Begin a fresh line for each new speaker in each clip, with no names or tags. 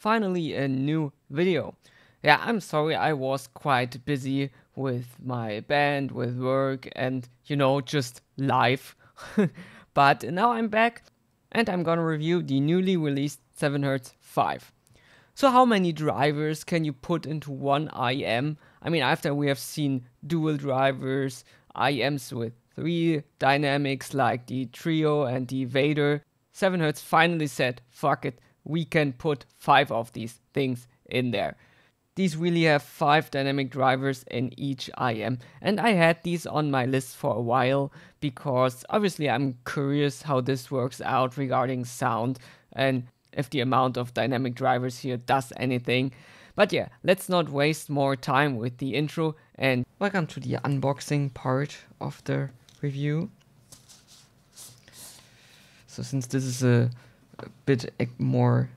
finally a new video. Yeah, I'm sorry, I was quite busy with my band, with work, and just life. But now I'm back and I'm gonna review the newly released 7Hz 5. So how many drivers can you put into one IM? I mean, after we have seen dual drivers, IMs with 3 dynamics like the Trio and the Vader, 7Hz finally said, fuck it, we can put 5 of these things in there. These really have 5 dynamic drivers in each IM, and I had these on my list for a while because obviously I'm curious how this works out regarding sound and if the amount of dynamic drivers here does anything. But yeah, let's not waste more time with the intro and welcome to the unboxing part of the review. So since this is a bit more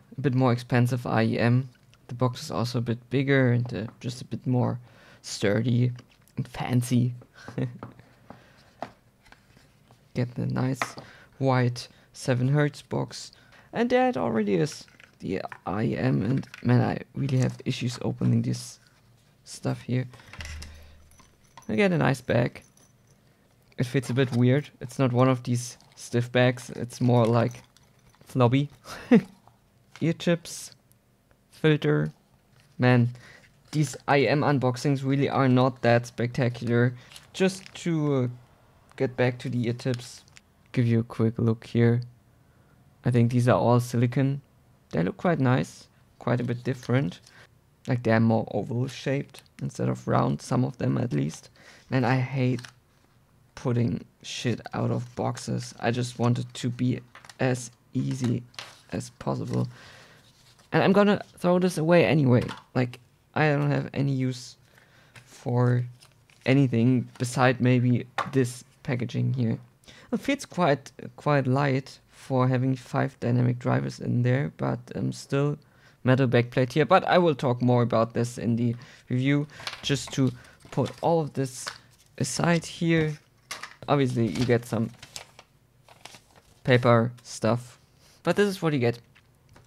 expensive IEM, the box is also a bit bigger and just a bit more sturdy and fancy. Get the nice white 7Hz box, and there it already is, the IM. And man, I really have issues opening this stuff here. I get a nice bag. It fits a bit weird. It's not one of these stiff bags, it's more like floppy. Ear chips, filter. Man, these IM unboxings really are not that spectacular. Just to get back to the ear tips, give you a quick look here. I think these are all silicon. They look quite nice, quite a bit different. Like they're more oval shaped instead of round, some of them at least. Man, I hate putting shit out of boxes. I just want it to be as easy as possible. And I'm gonna throw this away anyway. Like, I don't have any use for anything beside maybe this packaging here. It feels quite light for having 5 dynamic drivers in there, but still metal backplate here. But I will talk more about this in the review. Just to put all of this aside here. Obviously you get some paper stuff, but this is what you get.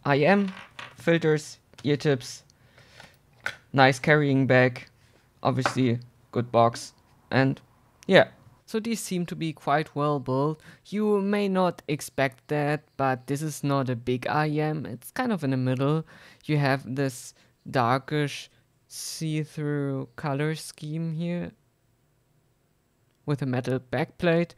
IM, filters, ear tips, nice carrying bag, obviously good box, and yeah. So these seem to be quite well built. You may not expect that, but this is not a big IM, it's kind of in the middle. You have this darkish see-through color scheme here with a metal backplate,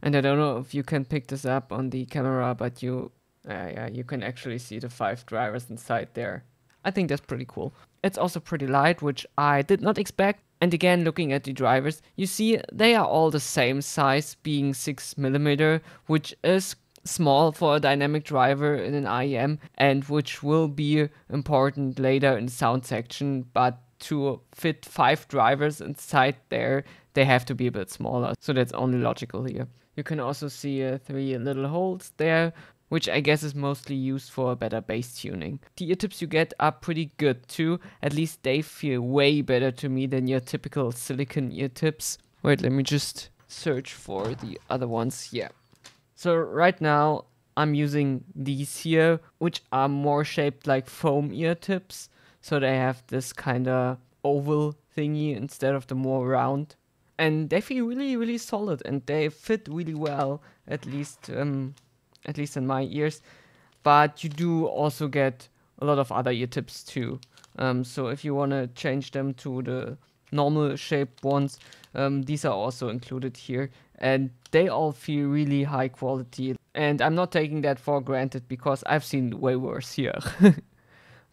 and I don't know if you can pick this up on the camera, but you can actually see the 5 drivers inside there. I think that's pretty cool. It's also pretty light, which I did not expect. And again, looking at the drivers, you see they are all the same size, being 6mm, which is small for a dynamic driver in an IEM, and which will be important later in the sound section. But to fit 5 drivers inside there, they have to be a bit smaller, so that's only logical here. You can also see 3 little holes there, which I guess is mostly used for better bass tuning. The ear tips you get are pretty good too, at least they feel way better to me than your typical silicon ear tips. Wait, let me just search for the other ones. Yeah. So right now I'm using these here, which are more shaped like foam ear tips. So they have this kind of oval thingy instead of the more round. And they feel really solid, and they fit really well, at least in my ears. But you do also get a lot of other ear tips too. So if you want to change them to the normal shaped ones, these are also included here, and they all feel really high quality. And I'm not taking that for granted because I've seen way worse here.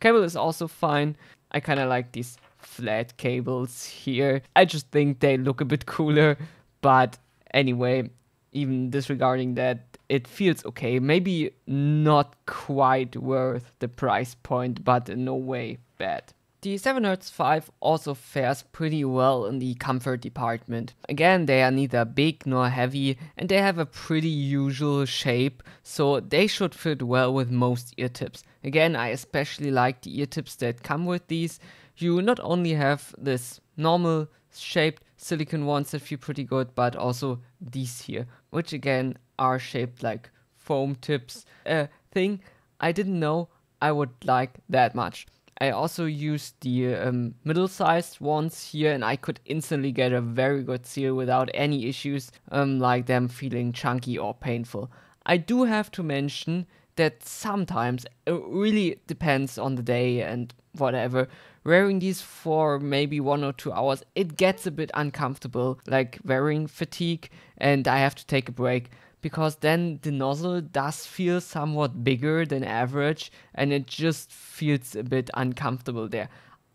Cable is also fine. I kind of like these flat cables here. I just think they look a bit cooler, but anyway, even disregarding that, it feels okay. Maybe not quite worth the price point, but in no way bad. The 7Hz 5 also fares pretty well in the comfort department. Again, they are neither big nor heavy, and they have a pretty usual shape, so they should fit well with most ear tips. Again, I especially like the ear tips that come with these. You not only have this normal shaped silicone ones that feel pretty good, but also these here, which again are shaped like foam tips. A thing I didn't know, I would like that much. I also used the middle-sized ones here, and I could instantly get a very good seal without any issues, like them feeling chunky or painful. I do have to mention that sometimes it really depends on the day and whatever. Wearing these for maybe 1 or 2 hours, it gets a bit uncomfortable, like wearing fatigue, and I have to take a break because then the nozzle does feel somewhat bigger than average and it just feels a bit uncomfortable there.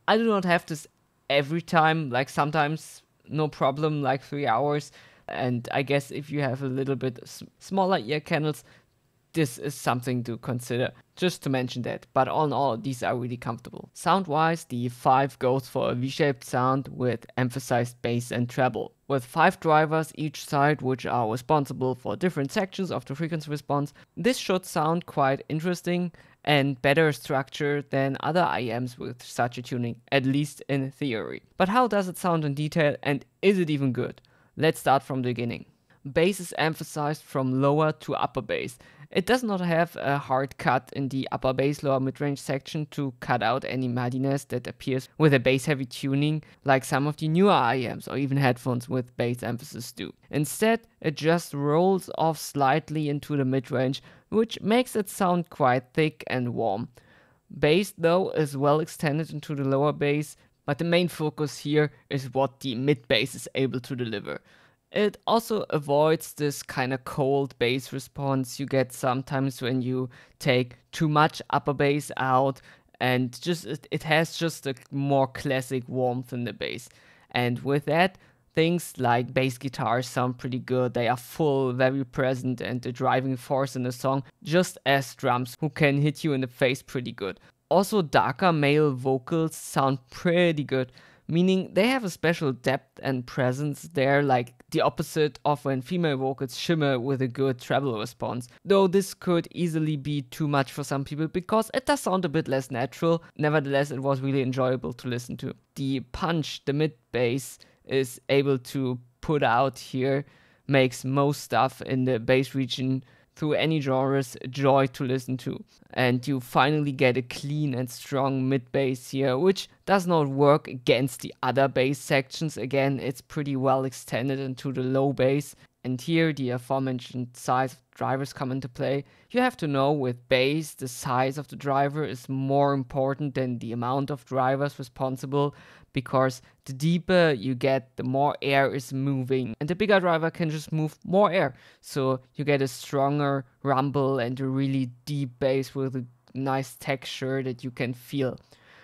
I do not have this every time, like sometimes no problem, like 3 hours. And I guess if you have a little bit smaller ear canals, this is something to consider, just to mention that. But all in all, these are really comfortable. Sound wise, the 5 goes for a V-shaped sound with emphasized bass and treble. With 5 drivers each side, which are responsible for different sections of the frequency response, this should sound quite interesting and better structured than other IEMs with such a tuning, at least in theory. But how does it sound in detail, and is it even good? Let's start from the beginning. Bass is emphasized from lower to upper bass. It does not have a hard cut in the upper bass lower midrange section to cut out any muddiness that appears with a bass heavy tuning like some of the newer IEMs or even headphones with bass emphasis do. Instead, it just rolls off slightly into the midrange, which makes it sound quite thick and warm. Bass though is well extended into the lower bass, but the main focus here is what the mid bass is able to deliver. It also avoids this kind of cold bass response you get sometimes when you take too much upper bass out, and just it has just a more classic warmth in the bass. And with that, things like bass guitars sound pretty good. They are full, very present, and the driving force in the song, just as drums who can hit you in the face pretty good. Also, darker male vocals sound pretty good, meaning they have a special depth and presence there, like the opposite of when female vocals shimmer with a good treble response. Though this could easily be too much for some people because it does sound a bit less natural. Nevertheless, it was really enjoyable to listen to. The punch the mid bass is able to put out here makes most stuff in the bass region through any genres a joy to listen to. And you finally get a clean and strong mid bass here, which does not work against the other bass sections. Again, it's pretty well extended into the low bass. And here the aforementioned size of drivers come into play. You have to know with bass, the size of the driver is more important than the amount of drivers responsible, because the deeper you get, the more air is moving, and the bigger driver can just move more air. So you get a stronger rumble and a really deep bass with a nice texture that you can feel.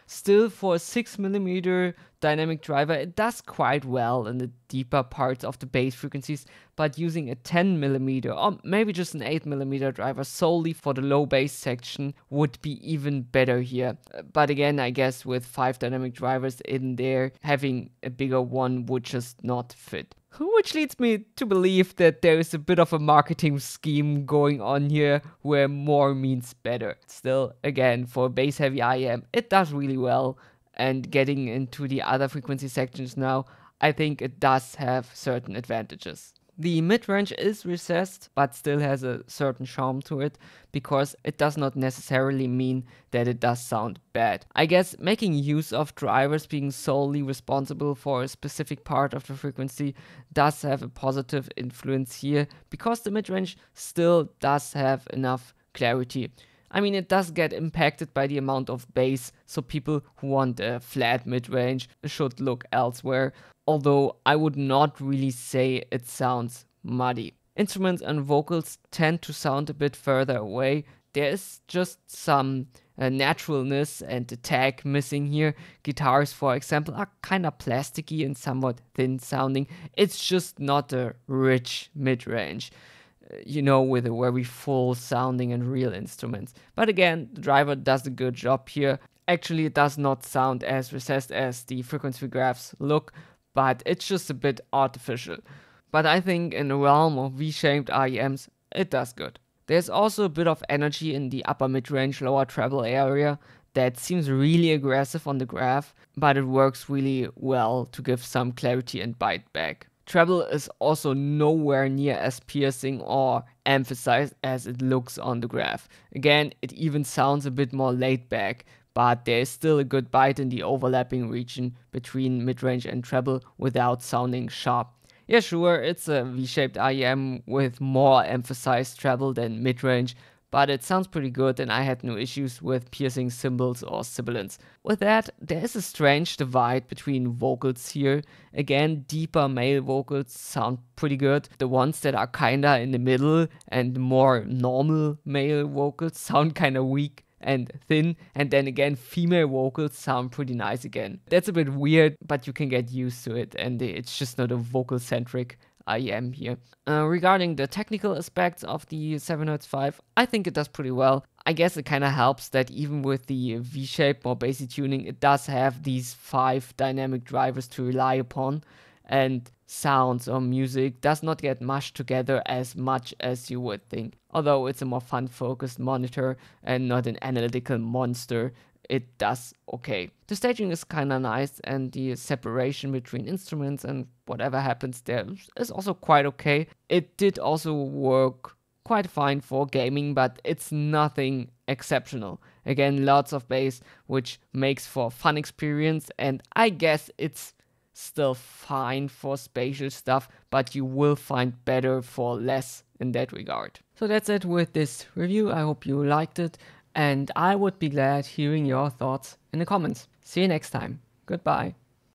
Still, for a 6mm dynamic driver, it does quite well in the deeper parts of the bass frequencies, but using a 10mm or maybe just an 8mm driver solely for the low bass section would be even better here. But again, I guess with 5 dynamic drivers in there, having a bigger one would just not fit. Which leads me to believe that there is a bit of a marketing scheme going on here where more means better. Still, again, for a bass heavy IEM, it does really well. And getting into the other frequency sections now, I think it does have certain advantages. The mid-range is recessed, but still has a certain charm to it, because it does not necessarily mean that it does sound bad. I guess making use of drivers being solely responsible for a specific part of the frequency does have a positive influence here, because the mid-range still does have enough clarity. I mean, it does get impacted by the amount of bass, so people who want a flat mid-range should look elsewhere, although I would not really say it sounds muddy. Instruments and vocals tend to sound a bit further away. There is just some naturalness and the tag missing here. Guitars, for example, are kind of plasticky and somewhat thin sounding. It's just not a rich mid-range, with a very full sounding and real instruments. But again, the driver does a good job here. Actually, it does not sound as recessed as the frequency graphs look, but it's just a bit artificial. But I think in the realm of V-shaped IEMs, it does good. There's also a bit of energy in the upper mid-range lower treble area that seems really aggressive on the graph, but it works really well to give some clarity and bite back. Treble is also nowhere near as piercing or emphasized as it looks on the graph. Again, it even sounds a bit more laid back, but there is still a good bite in the overlapping region between midrange and treble without sounding sharp. Yeah, sure, it's a V-shaped IEM with more emphasized treble than midrange, but it sounds pretty good and I had no issues with piercing cymbals or sibilants. With that, there is a strange divide between vocals here. Again, deeper male vocals sound pretty good. The ones that are kinda in the middle and more normal male vocals sound kinda weak and thin, and then again female vocals sound pretty nice again. That's a bit weird, but you can get used to it, and it's just not a vocal centric IEM here. Regarding the technical aspects of the 7Hz 5, I think it does pretty well. I guess it kind of helps that even with the V-shape, more bassy tuning, it does have these 5 dynamic drivers to rely upon, and sounds or music does not get mushed together as much as you would think. Although it's a more fun-focused monitor and not an analytical monster, it does okay. The staging is kinda nice, and the separation between instruments and whatever happens there is also quite okay. It did also work quite fine for gaming, but it's nothing exceptional. Again, lots of bass, which makes for a fun experience, and I guess it's still fine for spatial stuff, but you will find better for less in that regard. So that's it with this review. I hope you liked it, and I would be glad hearing your thoughts in the comments. See you next time. Goodbye.